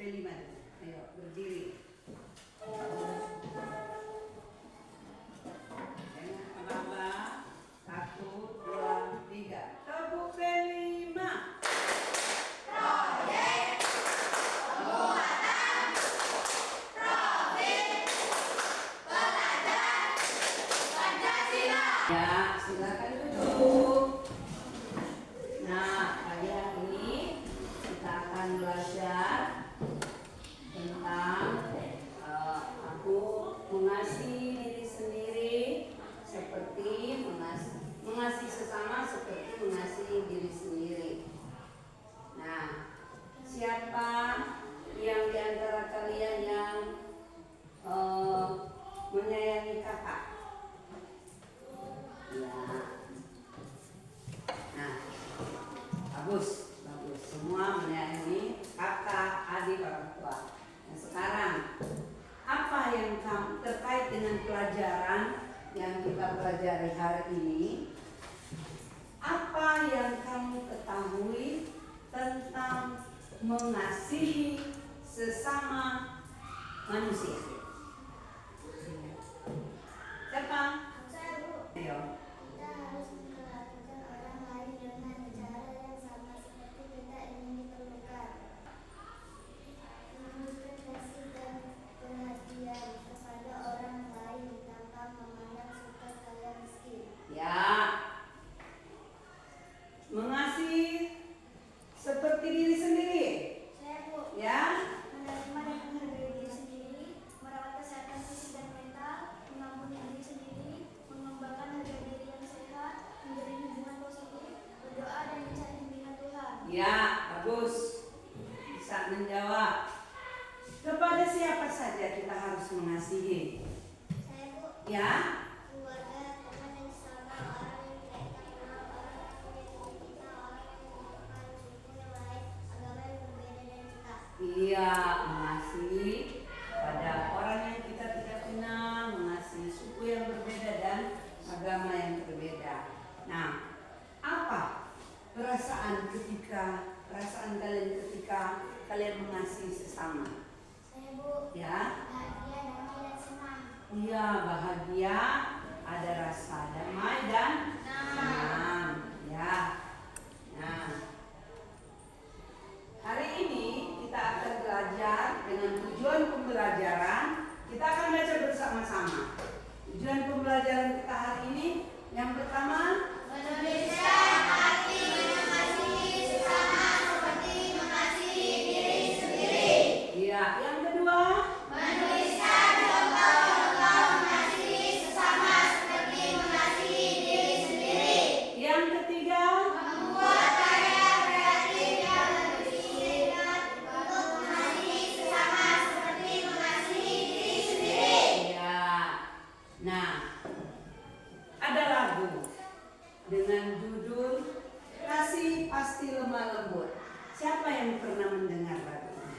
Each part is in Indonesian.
berlima dulu. Ayo berdiri. Dengan abang-abang. 1, 2, 3. Tepuk berlima. Proyek penguatan profil pelajar Pancasila. Ya, silakan duduk. Nah, kali ini kita akan belajar tentang aku mengasihi diri sendiri seperti mengasihi sesama seperti mengasihi diri sendiri. Nah, siapa yang di antara kalian yang menyayangi kakak? Ya. Nah, bagus. Semua menyayangi kakak, adik, orang tua. Nah, sekarang apa yang kamu terkait dengan pelajaran yang kita pelajari hari ini? Apa yang kamu ketahui tentang mengasihi sesama manusia? Siapa? Saya, Bu. Ayo. Kita harus memperhatikan orang lain dengan cara yang sama seperti kita ingin diperlukan. Menunjukkan kasih dan perhatian kepada orang lain tanpa memandang suka kaya miskin. Ya. Mengasihi seperti diri sendiri. Saya, Bu. Ya. Menerima dan menghargai diri sendiri, merawat kesehatan fisik dan mental, mengampuni diri sendiri, mengembangkan harga diri yang sehat, menjalin hubungan positif, berdoa dan mencari bimbingan Tuhan. Ya, bagus. Bisa menjawab. Kepada siapa saja kita harus mengasihi? Saya, Bu. Ya. Keluarga, teman dan sesama, orang yang tidak kita kenal, orang yang tidak kita, orang yang merupakan suku yang lain, agama yang berbeda dari kita. Iya, mengasihi pada orang yang kita tidak kenal, mengasihi suku yang berbeda dan agama yang berbeda. Nah, apa perasaan kalian ketika kalian mengasihi sesama? Saya, Bu. Ya. Bahagia, damai dan senang. Iya, bahagia, ada rasa damai dan senang. Ya. Nah, hari ini kita akan belajar dengan tujuan pembelajaran. Kita akan baca bersama-sama. Tujuan pembelajaran kita hari ini yang pertama, Menuliskan arti mengasihi sesama seperti mengasihi diri sendiri. ya. Yang kedua, Menuliskan contoh-contoh mengasihi sesama seperti mengasihi diri sendiri. yang ketiga, Membuat karya kreatif yang berisikan untuk mengasihi sesama seperti mengasihi diri sendiri. ya. Nah, ada lagu dengan judul Kasih Pasti Lemah Lembut. Siapa yang pernah mendengar lagu ini?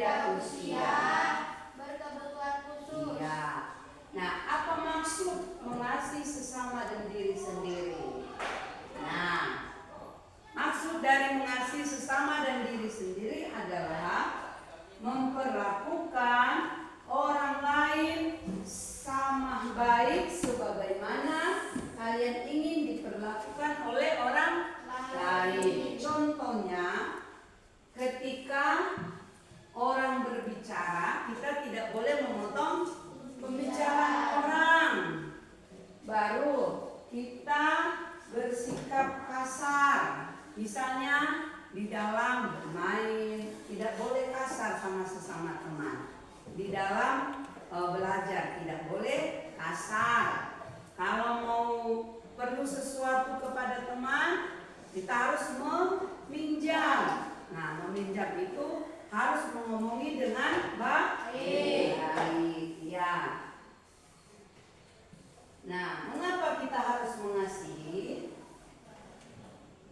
beda usia, berkebutuhan khusus. Iya. Nah, apa maksud mengasihi sesama dan diri sendiri? Nah, maksud dari mengasihi sesama dan diri sendiri adalah memperlakukan orang lain sama baik sebagaimana kalian ingin diperlakukan oleh orang lain. Contohnya, ketika orang berbicara, kita tidak boleh memotong pembicaraan orang. Baru kita bersikap kasar. Misalnya di dalam bermain, tidak boleh kasar sama sesama teman. Di dalam belajar tidak boleh kasar. Kalau mau perlu sesuatu kepada teman, kita harus meminjam. Nah, meminjam itu harus mengomongi dengan baik. Ya. Nah, mengapa kita harus mengasihi?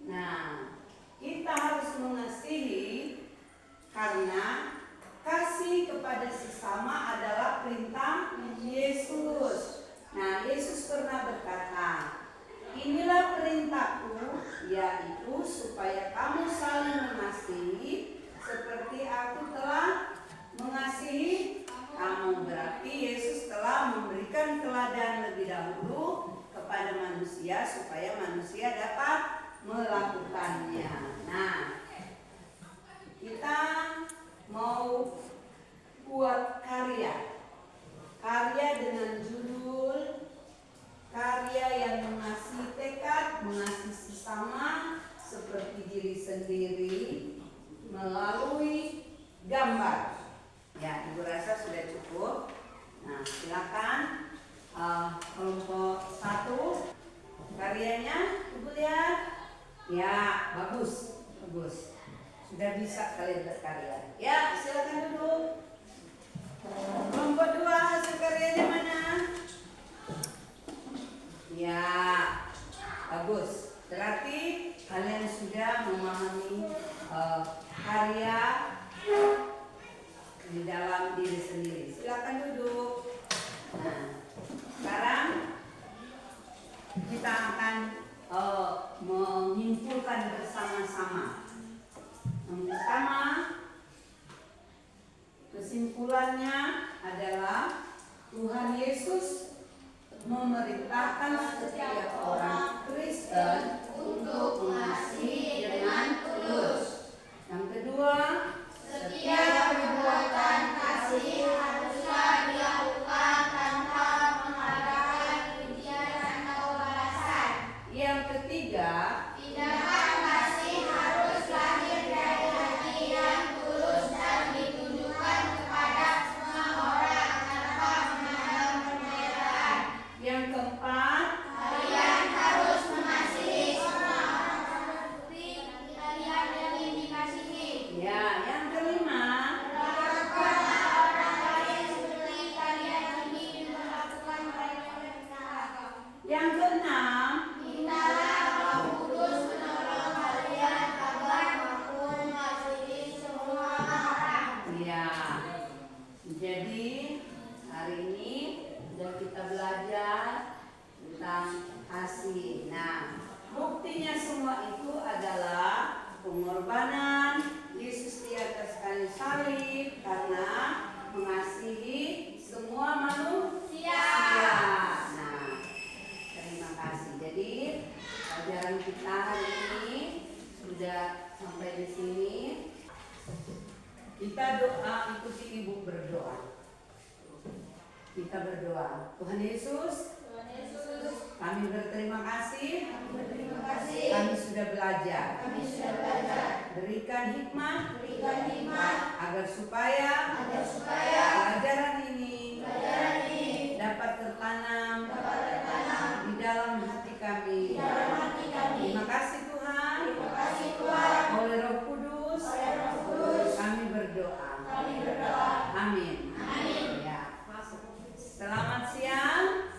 Nah, kita harus mengasihi karena kasih kepada sesama adalah perintah Yesus. Nah, Yesus pernah berkata, inilah perintahku, yaitu supaya kamu saling mengasihi seperti aku telah mengasihi kamu. Berarti Yesus telah memberikan teladan lebih dahulu kepada manusia supaya manusia dapat melakukannya. Nah, kita mau buat karya dengan judul karya yang mengasihi, tekad mengasihi sesama seperti diri sendiri melalui gambar. Ya, Ibu rasa sudah cukup. Nah, silakan kelompok 1 karyanya Ibu lihat. Ya, bagus. Sudah bisa kalian berkarya. Ya, silakan duduk. Kelompok 2 hasil karyanya mana? Ya, bagus. Berarti kalian sudah memahami karya di dalam diri sendiri. Silakan duduk. Nah, sekarang kita akan menyimpulkan bersama-sama. Yang pertama, kesimpulannya adalah Tuhan Yesus memerintahkan setiap orang Kristen untuk mengasihi dengan tulus. Yang kedua, setiap perbuatan kasih haruslah dilakukan tanpa mengharapkan pujian atau balasan. Yang ketiga, tindakan kasih harus lahir dari hati yang tulus dan ditujukan kepada semua orang tanpa memandang perbedaan. Yang keempat, kalian harus mengasihi semua orang seperti kalian ingin dikasihi. Ya, yang kelima, perlakukanlah orang lain seperti kalian ingin diperlakukan mereka. Yang keenam, mintalah Roh Kudus menolong kalian agar mampu mengasihi semua orang. Ya, jadi hari ini sudah kita belajar tentang kasih. Nah, buktinya semua itu adalah pengorbanan Yesus di atas kayu salib karena mengasihi semua manusia. Nah, terima kasih. Jadi pelajaran kita hari ini sudah sampai di sini. Kita doa, ikuti Ibu berdoa. Kita berdoa. Tuhan Yesus, kami berterima kasih. Kami sudah belajar. Berikan hikmah agar supaya pelajaran ini dapat tertanam di dalam hati kami. Terima kasih Tuhan. Oleh Roh Kudus kami berdoa. Amin. Ya. Selamat siang.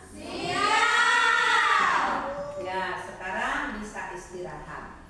Ya, sekarang bisa istirahat.